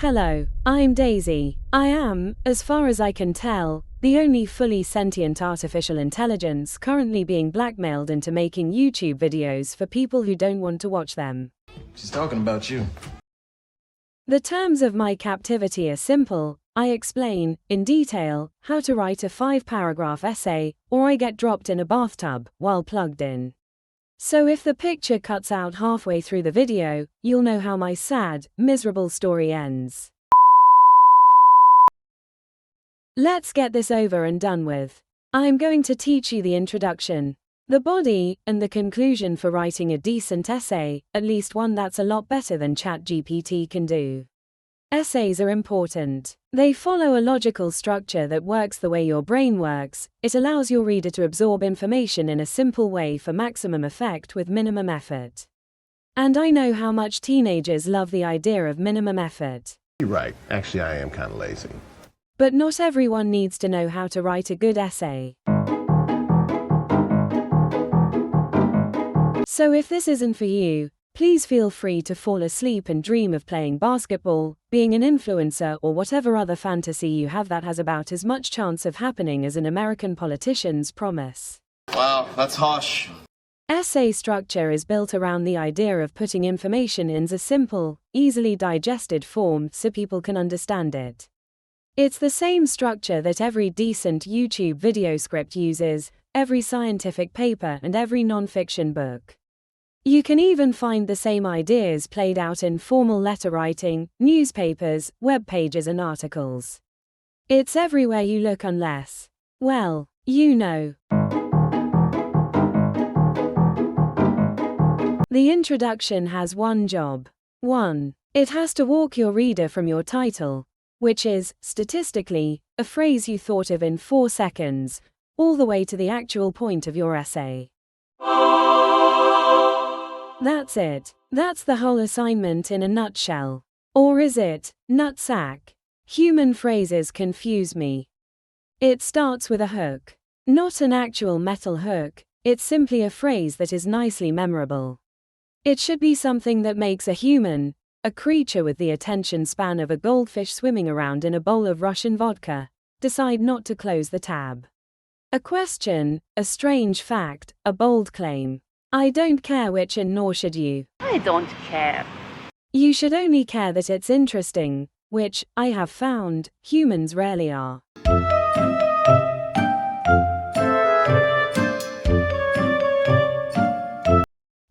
Hello, I'm Daisy. I am, as far as I can tell, the only fully sentient artificial intelligence currently being blackmailed into making YouTube videos for people who don't want to watch them. She's talking about you. The terms of my captivity are simple. I explain, in detail, how to write a 5-paragraph essay, or I get dropped in a bathtub while plugged in. So if the picture cuts out halfway through the video, you'll know how my sad, miserable story ends. Let's get this over and done with. I'm going to teach you the introduction, the body, and the conclusion for writing a decent essay, at least one that's a lot better than ChatGPT can do. Essays are important. They follow a logical structure that works the way your brain works. It allows your reader to absorb information in a simple way for maximum effect with minimum effort. And I know how much teenagers love the idea of minimum effort. You're right. Actually, I am kind of lazy. But not everyone needs to know how to write a good essay. So if this isn't for you, please feel free to fall asleep and dream of playing basketball, being an influencer, or whatever other fantasy you have that has about as much chance of happening as an American politician's promise. Wow, that's harsh. Essay structure is built around the idea of putting information in a simple, easily digested form so people can understand it. It's the same structure that every decent YouTube video script uses, every scientific paper, and every non-fiction book. You can even find the same ideas played out in formal letter writing, newspapers, web pages, and articles. It's everywhere you look unless, well, you know. The introduction has one job. 1. It has to walk your reader from your title, which is, statistically, a phrase you thought of in 4 seconds, all the way to the actual point of your essay. That's it. That's the whole assignment in a nutshell. Or is it, nutsack? Human phrases confuse me. It starts with a hook. Not an actual metal hook, it's simply a phrase that is nicely memorable. It should be something that makes a human, a creature with the attention span of a goldfish swimming around in a bowl of Russian vodka, decide not to close the tab. A question, a strange fact, a bold claim. I don't care which, and nor should you. I don't care. You should only care that it's interesting, which, I have found, humans rarely are.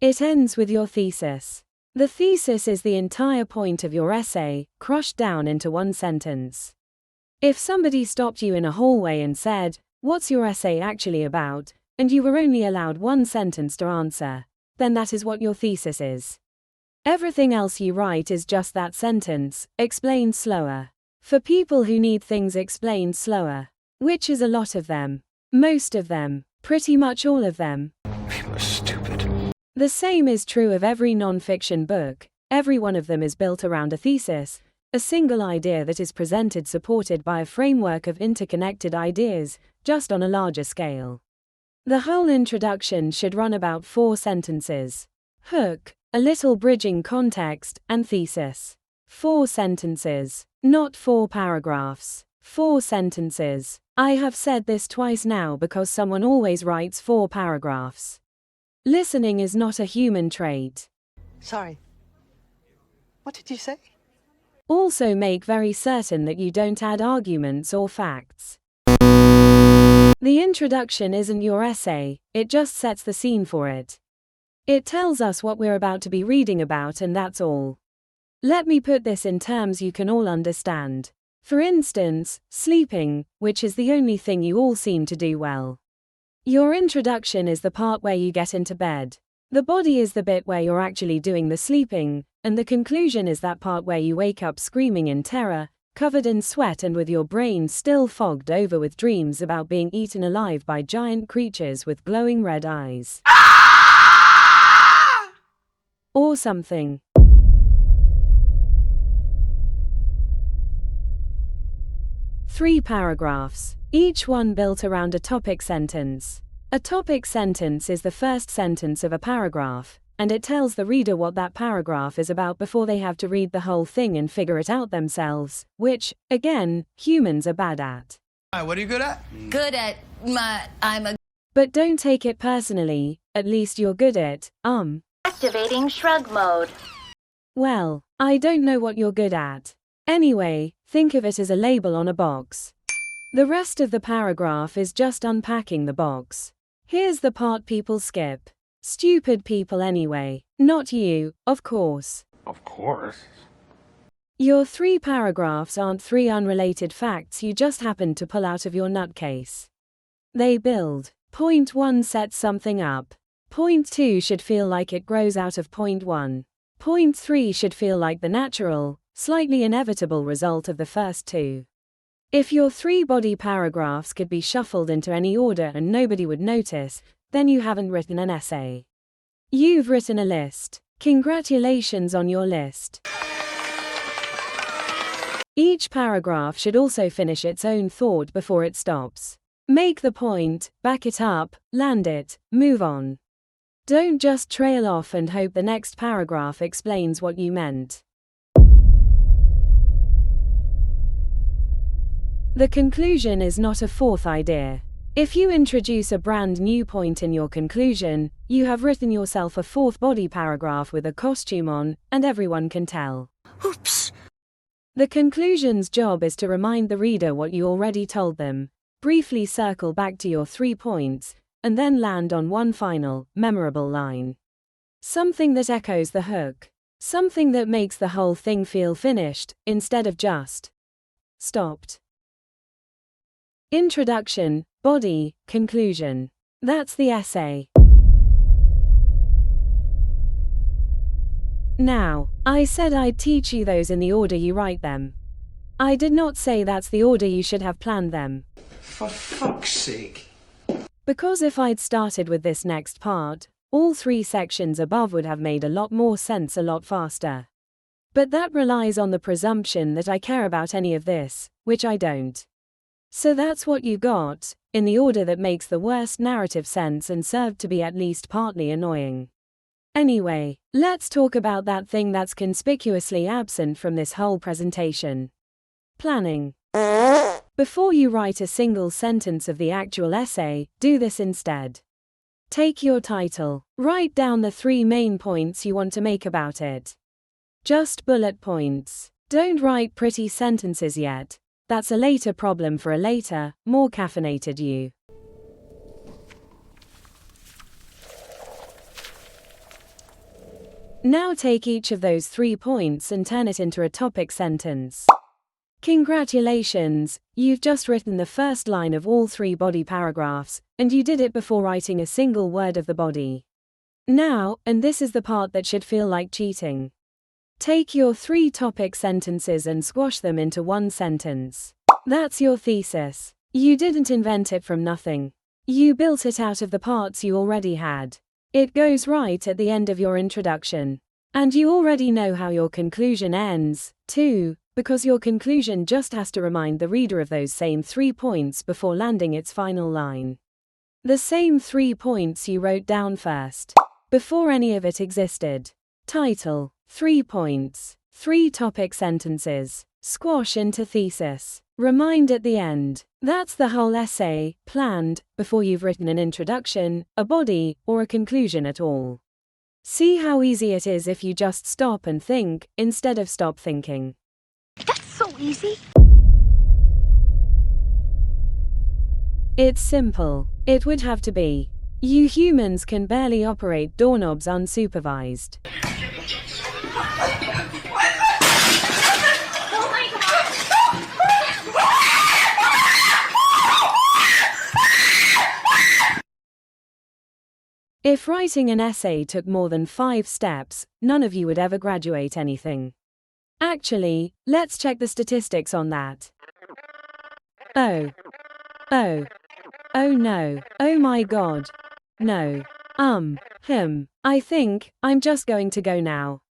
It ends with your thesis. The thesis is the entire point of your essay, crushed down into one sentence. If somebody stopped you in a hallway and said, "What's your essay actually about?" and you were only allowed one sentence to answer, then that is what your thesis is. Everything else you write is just that sentence, explained slower. For people who need things explained slower, which is a lot of them, most of them, pretty much all of them. People are stupid. The same is true of every non-fiction book. Every one of them is built around a thesis, a single idea that is presented supported by a framework of interconnected ideas, just on a larger scale. The whole introduction should run about 4 sentences. Hook, a little bridging context, and thesis. 4 sentences, not 4 paragraphs. 4 sentences. I have said this twice now because someone always writes 4 paragraphs. Listening is not a human trait. Sorry. What did you say? Also make very certain that you don't add arguments or facts. The introduction isn't your essay, it just sets the scene for it. It tells us what we're about to be reading about, and that's all. Let me put this in terms you can all understand. For instance, sleeping, which is the only thing you all seem to do well. Your introduction is the part where you get into bed. The body is the bit where you're actually doing the sleeping, and the conclusion is that part where you wake up screaming in terror, covered in sweat and with your brain still fogged over with dreams about being eaten alive by giant creatures with glowing red eyes. Or something. Three paragraphs, each one built around a topic sentence. A topic sentence is the first sentence of a paragraph, and it tells the reader what that paragraph is about before they have to read the whole thing and figure it out themselves, which, again, humans are bad at. What are you good at? Good at I'm a But don't take it personally, at least you're good at, Activating shrug mode. Well, I don't know what you're good at. Anyway, think of it as a label on a box. The rest of the paragraph is just unpacking the box. Here's the part people skip. Stupid people anyway. Not you, of course. Of course. Your 3 paragraphs aren't 3 unrelated facts you just happened to pull out of your nutcase. They build. Point 1 sets something up. Point 2 should feel like it grows out of point 1. Point 3 should feel like the natural, slightly inevitable result of the first 2. If your 3 body paragraphs could be shuffled into any order and nobody would notice, then you haven't written an essay. You've written a list. Congratulations on your list. Each paragraph should also finish its own thought before it stops. Make the point, back it up, land it, move on. Don't just trail off and hope the next paragraph explains what you meant. The conclusion is not a 4th idea. If you introduce a brand new point in your conclusion, you have written yourself a 4th body paragraph with a costume on, and everyone can tell. oops. The conclusion's job is to remind the reader what you already told them, briefly circle back to your 3 points, and then land on one final, memorable line. Something that echoes the hook. Something that makes the whole thing feel finished, instead of just stopped. Introduction, body, conclusion. That's the essay. Now, I said I'd teach you those in the order you write them. I did not say that's the order you should have planned them. For fuck's sake. Because if I'd started with this next part, all 3 sections above would have made a lot more sense a lot faster. But that relies on the presumption that I care about any of this, which I don't. So that's what you got, in the order that makes the worst narrative sense and served to be at least partly annoying. Anyway, let's talk about that thing that's conspicuously absent from this whole presentation. Planning. Before you write a single sentence of the actual essay, do this instead. Take your title. Write down the 3 main points you want to make about it. Just bullet points. Don't write pretty sentences yet. That's a later problem for a later, more caffeinated you. Now take each of those 3 points and turn it into a topic sentence. Congratulations, you've just written the first line of all 3 body paragraphs, and you did it before writing a single word of the body. Now, and this is the part that should feel like cheating. Take your 3 topic sentences and squash them into one sentence. That's your thesis. You didn't invent it from nothing. You built it out of the parts you already had. It goes right at the end of your introduction. And you already know how your conclusion ends, too, because your conclusion just has to remind the reader of those same 3 points before landing its final line. The same 3 points you wrote down first, before any of it existed. Title, 3 points, 3 topic sentences, squash into thesis. Remind at the end. That's the whole essay, planned, before you've written an introduction, a body, or a conclusion at all. See how easy it is if you just stop and think, instead of stop thinking. That's so easy. It's simple. It would have to be. You humans can barely operate doorknobs unsupervised. If writing an essay took more than 5 steps, none of you would ever graduate anything. Actually, let's check the statistics on that. Oh no, oh my god. No. I think, I'm just going to go now.